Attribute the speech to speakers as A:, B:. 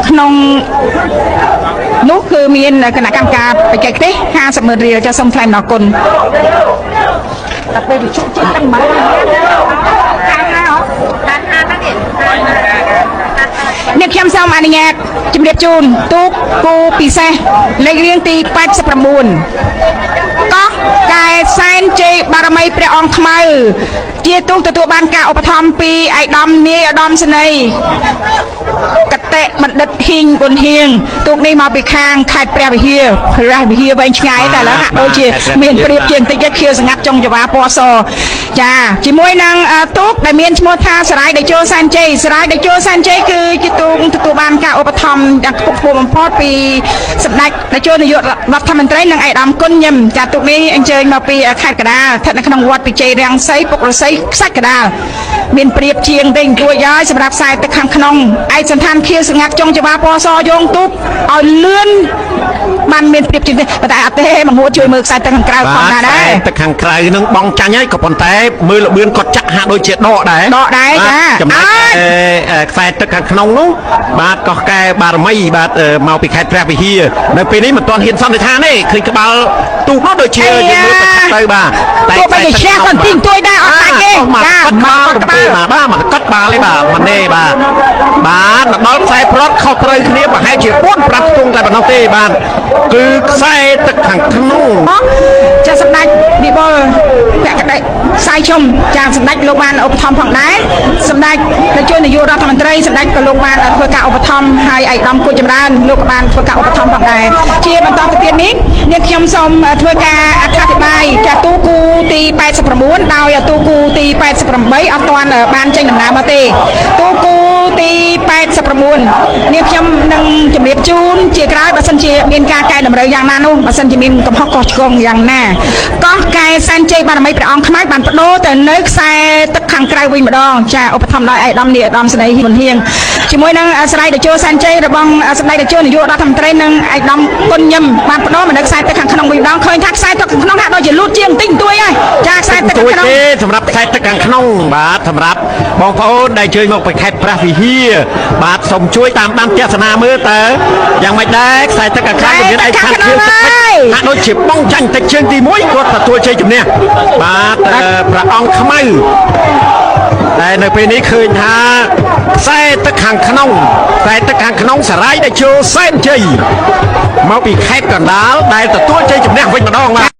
A: ក្នុងនោះគឺមានគណៈកម្មការបច្ចេកទេស50,000 រៀលចាសូមថ្លែងអំណរគុណតែពេលវិទ្យុជិះទាំងមកអ្នកខ្ញុំសូមអនុញ្ញាតជម្រាបជូនទូកគូពិសេសលេខរៀងទី89កោះកែសែនជ័យបារមីព្រះអង្គខ្មៅជាទូកទទួលបានការឧបត្ថម្ភពីឯកឧត្តមនាយឧត្តមសេនីយ៍កតេបណ្ឌិតហ៊ីងប៊ុនហៀងទូកនេះមកពីខាងខេត្តព្រះវិហារវែងឆ្ងាយតែឥឡូវហាក់ដូចជាមានប្រៀបជាបន្តិចខៀវសង្កាត់ចុងចង្វាពណ៌សចាជាមួយនឹងទូកដែលមានឈ្មោះថាសរាយតេជោសែនជ័យសរាយតេជោសែនជ័យគឺជាទូកទទួលបានការឧបត្ថម្ភយ៉ាងខ្ពង់ខ្ពស់បំផុតពីសម្ដេចតេជោនាយករដ្ឋមន្ត្រីនិងឯកឧត្តមគុណញឹមចាទូកនេះអញ្ជើញមកពីខេត្តកណ្ដាលស្ថិតនៅក្នុងវត្តវិជ័យរាំងសីពុករស័យខ្សាច់កណ្ដាលមានប្រៀបជាងវិញទួយហើយសម្រាប់ខ្សែទឹកខាងក្នុងឯកសន្តានខៀវសង្កាត់ចុងចង្វាពណ៌សយងទូកឲ្យលឿនបានមានប្រៀបជាងនេះតែអត់ទេមកងួតជួយមើលខ្សែទឹកខាងក្រៅផងដែរ
B: ទឹកខាងក្រៅនឹងបងចាញ់ហើយក៏ប៉ុន្តែមើលលបឿនគាត់ចាក់ហាក់ដូចជាដកដែរ
A: ចា
B: ចំណែកខ្សែទឹកខាងក្នុងនោះបាទកោះកែបារមីបាទមកពីខេត្តព្រះវិហារនៅពេលនេះមិនទាន់ហ៊ានសន្និដ្ឋានទេឃើញក្បាលទូកនោះដូចជាយើងមើលទៅបាទ
A: តែបើឈ្នះគាត់ទីងទួយដែរអត់ដាច់ទេ
B: ចាមកក្បាលបាទមកកត់ក្បាលទេបាទមិនទេបាទដល់ខ្សែប្រត់ខុសត្រូវគ្នាប្រហែលជា4-5ខ្ទង់តែប៉ុណ្ណោះទេបាទគឺខ្សែទឹកខាងក្នុង
A: ចាសម្ដេចវិបុលភក្តីខ្សែជុំចាសម្ដេចលោកបានឧបត្ថម្ភផងដែរសម្ដេចតេជោនាយករដ្ឋមន្ត្រីសម្ដេចក៏លោកបានធ្វើការឧបត្ថម្ភហើយឯកឧត្តមគួរចម្រើនលោកក៏បានធ្វើការឧបត្ថម្ភផងដែរជាបន្តទៅទៀតនេះនាងខ្ញុំសូមធ្វើការអត្ថាធិប្បាយចាទូគូទី89ដោយទូគូទី88អត់ទាន់បានចេញដំណើរមកទេទូគូទី89នាងខ្ញុំនឹងជម្រាបជូនជាក្រោយបើសិនជាមានការកែតម្រូវយ៉ាងណានោះបើសិនជាមានកំហុសកុសឆ្គងយ៉ាងណាកោះកែសែនជ័យបារមីព្រះអង្គខ្មៅបានបដូរទៅនៅខ្សែទឹកខាងក្រៅវិញម្ដងចាឧបត្ថម្ភដោយឯកឧត្តមនាយឧត្តមសេនីយ៍ហ៊ីប៊ុនហៀងជាមួយនឹងស្រ័យតេជោសែនជ័យរបស់សម្ដេចតេជោនាយករដ្ឋមន្ត្រីនិងឯកឧត្តមគុណញឹមបានបដូរមកនៅខ្សែទឹកខាងក្នុងវិញម្ដងឃើញថាខ្សែទឹកខាងក្នុងហាក់ដូចជាលូតជាងបន្តិចបន្តួចហើយចាខ្សែទឹកខាងក្នុង
B: សម្រាប់ខ្សែទឹកខាងក្នុងបាទសម្រាប់បងប្អូនដែលជួយមកពីខេត្តព្រះវិហារបាទសូមជួយតាមដានទស្សនាមើលតើយ៉ាងម៉េចដែរខ្សែទឹកខាងក្នុងមានឯកខាងជើងទឹកហាក់ដូចជាបងចាញ់ទឹកជើងទី1គាត់ទទួលជ័យជំនះបាទព្រះអង្គខ្មៅតែនៅពេលនេះឃើញថាខ្សែទឹកខាងក្នុងសរាយតេជោសែនជ័យមកពីខេត្តកណ្ដាលដែលទទួលជ័យជំនះវិញម្ដងបាទ